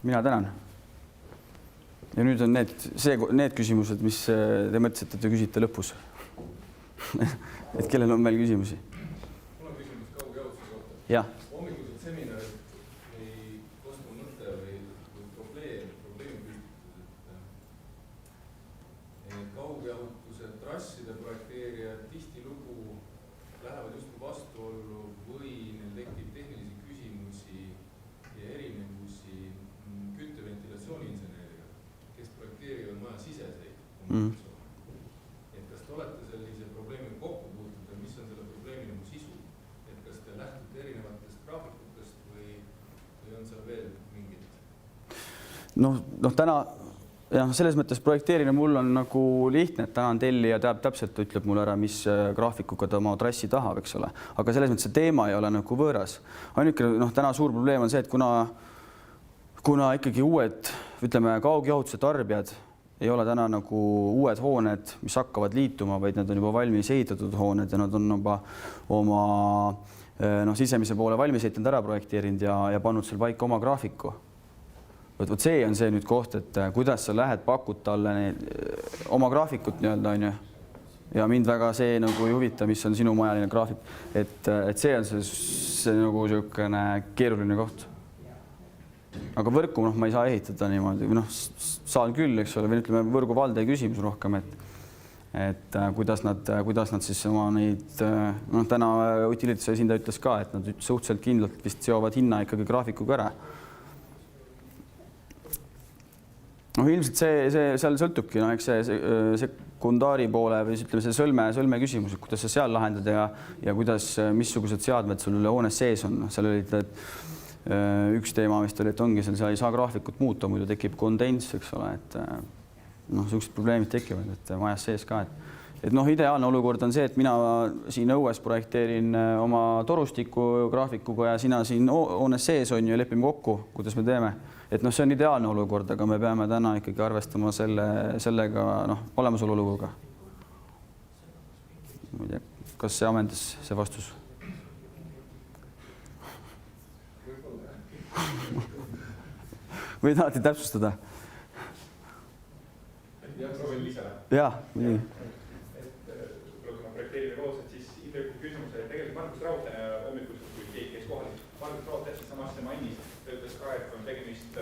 Mina tänan. Ja nüüd on need küsimused, mis te mõtlesite, et te küsite lõpus. Et kellel on veel küsimusi? Mul on küsimus kaugjahutuse kohta. Jah. Hommikused seminarid ei kosmu mõte või probleempüstitus, et kaugjahutuse trasside projekteerijad tihtilugu lähevad justkui vastuollu või neil tekib tehnilisi küsimusi ja erinevusi kütteventilatsiooniinseneeriga, kes projekteerivad maja siseseid kommunikatsioone. Et kas te olete sellise probleemi kokku puutunud ja mis on selle probleemi nagu sisu? Et kas te lähtute erinevatest graafikutest või on seal veel mingit? Täna selles mõttes projekteerimine mul on nagu lihtne, et täna on tellija teab täpselt, ütleb mulle ära, mis graafikuga ta oma trassi tahab, eks ole. Aga selles mõttes see teema ei ole nagu võõras. Ainuke täna suur probleem on see, et kuna ikkagi uued, ütleme, kaugjahutuse tarbijad ei ole täna nagu uued hooned, mis hakkavad liituma, vaid need on juba valmis ehitatud hooned ja nad on juba oma sisemise poole valmis ehitanud ära projekteerinud ja pannud seal paika oma graafiku. Vot see on see nüüd koht, et kuidas sa lähed, pakud talle oma graafikut nii-öelda, on ju. Ja mind väga see nagu ei huvita, mis on sinu majaline graafik. Et see on see nagu niisugune keeruline koht. Aga võrku ma ei saa ehitada niimoodi, või saan küll, eks ole, või ütleme võrguvalde küsimus rohkem, et kuidas nad siis oma neid, täna Utilituse esindaja ütles ka, et nad suhteliselt kindlalt vist seovad hinna ikkagi graafikuga ära. noh, ilmselt see seal sõltubki, no eks see sekundaari poole või ütleme see sõlme küsimus, et kuidas sa seal lahendad ja kuidas, missugused seadmed sul üle hoones sees on. Seal olid üks teema vist oli, et ongi seal ei saa graafikut muuta, muidu tekib kondents, eks ole, et noh, sellised probleemid tekivad, et majas sees ka, et noh, ideaalne olukord on see, et mina siin õues projekteerin oma torustiku graafikuga ja sina siin hoones sees on ju, lepime kokku, kuidas me teeme. Et noh, see on ideaalne olukord, aga me peame täna ikkagi arvestama sellega olemasolu olukorraga. Ma ei tea, kas see amendis see vastus? Või tahate täpsustada? Ja proovin lisada. Jaa, nii. Kui ma projekteerime koos, et siis küsimus oli tegelikult Markus Raudtene ja hommikul, kui keegi käis kohal, Markus Raudtene samas see mainis, ta ütles ka, et on tegemist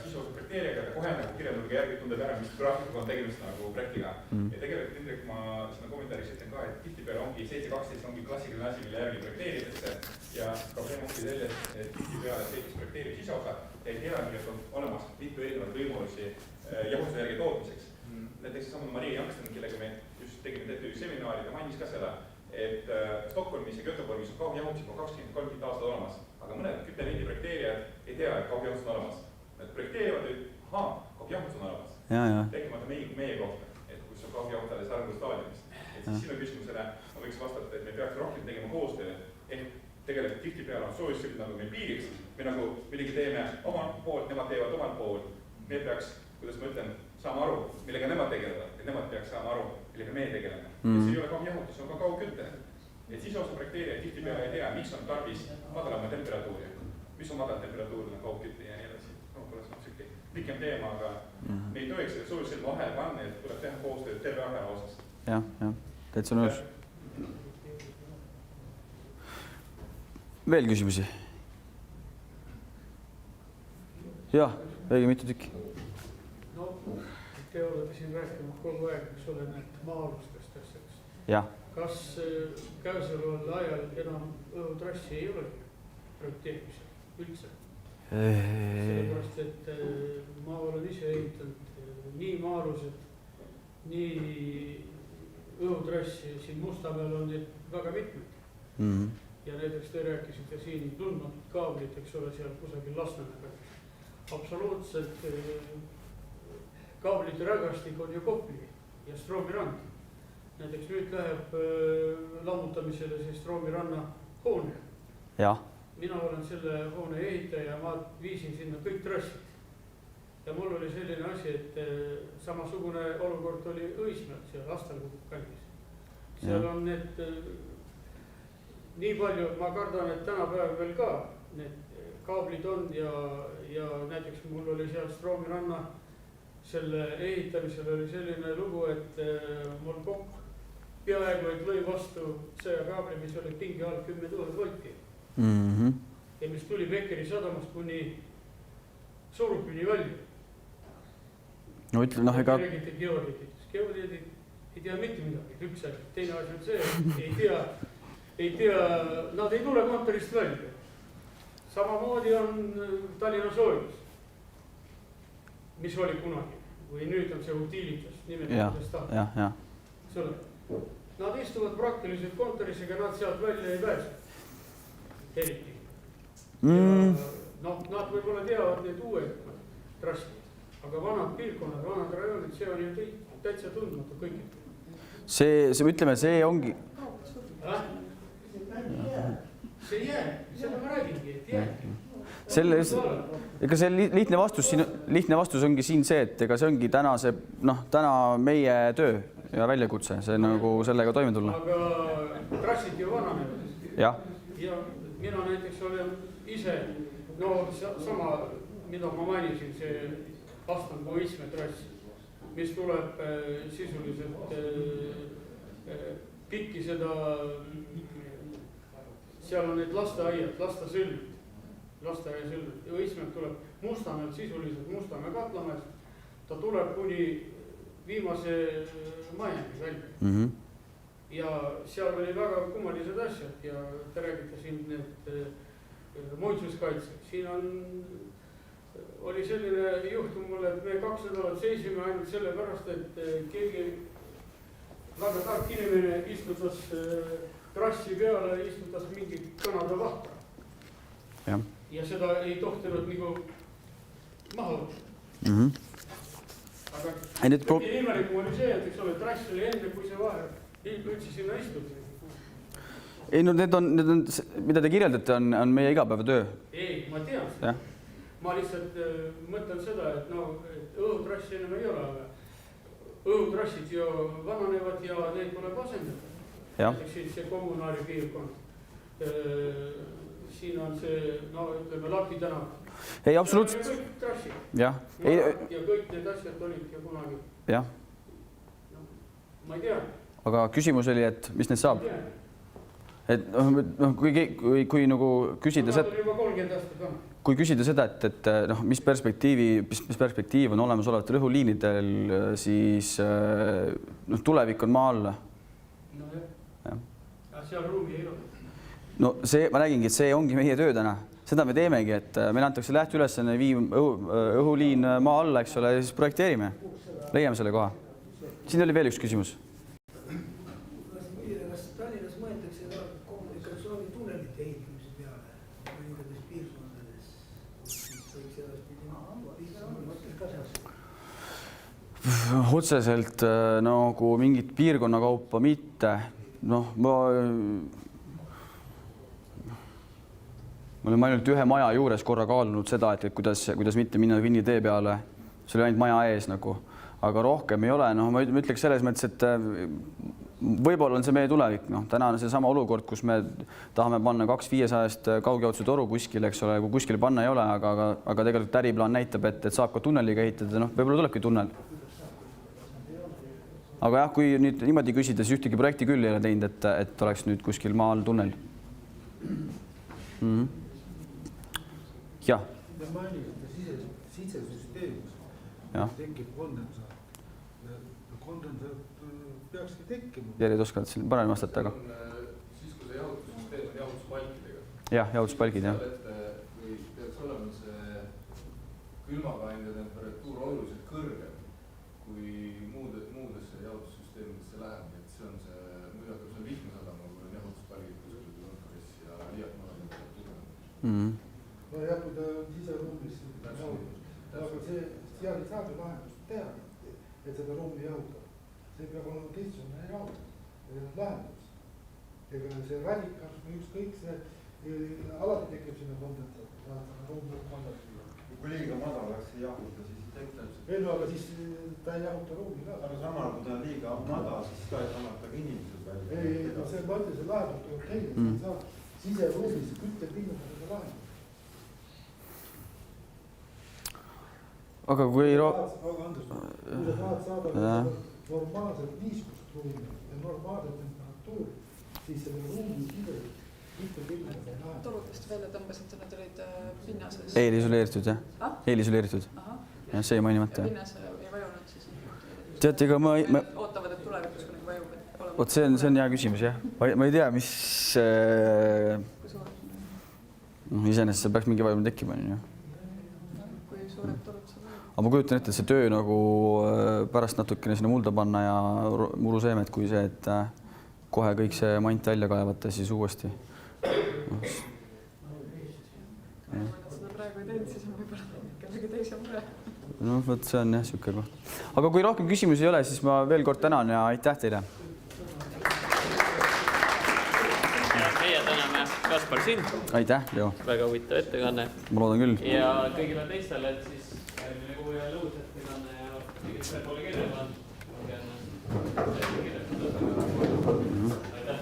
sisuosa projekteerijaga, ta kohe nagu kirjeldusega järgi tundeb ära, mis graafikuga on tegemist nagu projektiga. Ja tegelikult Indrek, ma sinna kommentaaris ütlen ka, et tihtipeale ongi 7.12 ongi klassikaline asi, mille järgi projekteeritakse ja probleem ongi selles, et tihtipeale see, kes projekteerib siseosa, ei tea, et on olemas mitu erinevat võimalusi jahutuse järgi tootmiseks. Näiteks samuti Maria Janksten, kellega me just tegime TTÜ seminaari, ta mainis ka seda, et Stockholmis ja Göteborgis on kaugjahutus juba 20-30 aastat olemas, aga mõned küttevendi projekteerijad ei tea, et kaugjahutus on olemas. Nad projekteerivad, et kaugjahutus on olemas. Tegimata meie kohta, et kus on kaugjahutajale sarnasel staadiumist. Et siis sinu küsimusele ma võiks vastata, et me peaks rohkem tegema koostöö, ehk tegelikult tihtipeale on soojussüld nagu meil piiriks. Me nagu midagi teeme omalt poolt, nemad teevad omalt poolt. Me peaks, kuidas ma ütlen, saama aru, millega nemad tegelevad, et nemad peaks saama aru, millega me tegeleme. Et see ei ole kaugjahutus, see on ka kaugkütte. Et siseosa projekteerija tihtipeale ei tea, miks on tarvis madalama temperatuuri, mis on madal temperatuur, on kaugkütte ja nii edasi. Pikem teema, aga me ei tohiks selle soojussõlma vahele panna, et tuleb teha koostööd terve ahela osas. Jah, täitsa nõus. Veel küsimusi? Jah, õige mitu tükki. No, te olete siin rääkinud kogu aeg, mis olen maa-alustest asjaks. Jah. Kas käesoleval ajal enam õhutrassi ei ole projekteerimisel üldse? Sellepärast, et ma olen ise ehitanud nii maa-alused, nii õhutrassi, siin Mustamäel on neid väga mitmed. Ja näiteks te rääkisite siin tundmatud kaablid, eks ole, seal kusagil Lasnamäe. Absoluutselt kaablite rägastik on ju Kopli ja Stroomirand. Näiteks nüüd läheb lammutamisele see Stroomiranna hoone. Jah. Mina olen selle hoone ehitaja, ma viisin sinna kõik trassid. Ja mul oli selline asi, et samasugune olukord oli Õismäel, seal Astalgu kandis. Seal on need nii palju, ma kardan, et tänapäeval veel ka need kaablid on ja näiteks mul oli seal Stroomiranna selle ehitamisel oli selline lugu, et mul kokk peaaegu et lõi vastu sõjakaabli, mis oli pingi all 10 000 volti. Ja mis tuli Beckeri sadamast kuni Surupini välja. No ütle, ega... Räägite geodeedid ei tea mitte midagi, üks asi. Teine asi on see, ei tea, nad ei tule kontorist välja. Samamoodi on Tallinna soojus, mis oli kunagi, või nüüd on see Utilitas, nimetades tahta. Nad istuvad praktiliselt kontoris, ega nad sealt välja ei pääse. Eriti. Noh, nad võib-olla teavad need uued trassid, aga vanad piirkonnad, vanad rajoonid, see on ju täitsa tundmatu kõigil. See, ütleme, see ongi... See jääb, seda ma räägingi, et jääb. Ega see lihtne vastus ongi siin see, et ega see ongi täna meie töö ja väljakutse, see nagu sellega toime tulla. Aga trassid ju vananevad. Jah. Ja mina näiteks olen ise, sama, mida ma mainisin, see Astalgu Õismäe trass, mis tuleb sisuliselt pikki seda, seal on need lasteaiad, lasteaiasõlmed. Õismäelt tuleb Mustamäelt sisuliselt Mustamäe Katlamäest, ta tuleb kuni viimase majani välja. Ja seal oli väga kummalised asjad ja te räägite siin need muinsuskaitsed. Siin on oli selline juhtum mulle, et me 2 nädalat seisime ainult sellepärast, et keegi väga tark inimene istutas trassi peale, istutas mingi Kanada vahtra. Ja seda ei tohtinud nagu maha võtta. Aga nimelikum oli see, et eks ole, trass oli enne, kui see vahe üldse sinna istuti. Ei, no need on, mida te kirjeldate, on meie igapäevatöö. Ei, ma tean seda. Ma lihtsalt mõtlen seda, et õhutrassi enam ei ole, aga õhutrassid ju vananevad ja neid tuleb asendada. Näiteks siin see kommunaali piirkond. Siin on see, ütleme, Lapi tänav. Ei, absoluutselt. Ja kõik trassid. Ja kõik need asjad olid ja kunagi. Jah. Ma ei tea. Aga küsimus oli, et mis need saab? Et kui nagu küsida seda, et mis perspektiiv on olemasolevatel õhuliinidel, siis tulevik on maa alla. Seal ruumi ei ole. No see, ma räägingi, et see ongi meie töö täna. Seda me teemegi, et meil antakse lähteülesanne õhuliin maa alla, eks ole, ja siis projekteerime. Leiame selle koha. Siin oli veel üks küsimus. Otseselt nagu mingit piirkonna kaupa mitte. Me oleme ainult ühe maja juures korra kaalunud seda, et kuidas mitte minna Vinni tee peale. See oli ainult maja ees nagu, aga rohkem ei ole. Ma ütleks selles mõttes, et võib-olla on see meie tulevik. Täna on see sama olukord, kus me tahame panna 2-500 kaugjaotuse toru kuskil, eks ole, kui kuskil panna ei ole, aga tegelikult äriplaan näitab, et saab ka tunneliga ehitada. Võib-olla tulebki tunnel. Aga jah, kui nüüd niimoodi küsida, siis ühtegi projekti küll ei ole teinud, et oleks nüüd kuskil maa all tunnel. Jah. Te mainisite sisesüsteemis, tekib kondensaat. Kondensaat peakski tekkima. Järid oskavad siin parem vastata, aga... Siis, kui see jahutussüsteem on jahutuspalkidega. Jah, jahutuspalgid, jah. Või peaks olema see külmakandja temperatuur oluliselt kõrgem kui muudesse jahutussüsteemidesse läheb, et see on see, muidu hakkab see vihma sadama, kui on jahutuspalgid kuskil kontoris ja liialt maha temperatuur. No jah, kui ta on siseruumis, aga seal ei saagi lahendust teha, et seda ruumi jahutada. See peab olema teistsugune lahendus. Ega see radikas või ükskõik see, alati tekib sinna kondensaat. Kui liiga madalaks ei jahuta, siis ei tekta. Aga siis ta ei jahuta ruumi ka. Aga samal, kui ta on liiga madal, siis ka ei saamata ka inimesed välja. Ei, see mõte, see lahendus tuleb teile, et ei saa siseruumis küttepinnuga seda lahendust. Aga kui kui sa tahad saada normaalset niiskust ruumi ja normaalset temperatuuri, siis selle ruumi küttepinnuga ei lähe. Torudest välja tõmbasite, need olid pinnases. Eelisoleeritud, jah. Eelisoleeritud. Ja see ei mainimata. Pinnas ei vajunud siis. Teate, ega ma... Ootavad, et tulevikus kui vajub. Oot, see on hea küsimus, jah. Ma ei tea, mis... Iseenesest see peaks mingi vajumine tekkima. Kui suured torud sa vajub. Aga ma kujutan ette, et see töö nagu pärast natukene sinna mulda panna ja muruseemed, kui see, et kohe kõik see mant välja kaevata, siis uuesti. Seda praegu ei teinud, siis on võib-olla kellegi teise mure. No võt, see on jah siuke koht. Aga kui rohkem küsimusi ei ole, siis ma veel kord tänan ja aitäh teile. Meie täname Kaspar sind. Aitäh, Leo. Väga huvitav ettekanne. Ma loodan küll. Ja kõigile teistele, et siis järgmine kuu ja lõus ettekanne ja kõigil selle poole kirja pannud. Aitäh.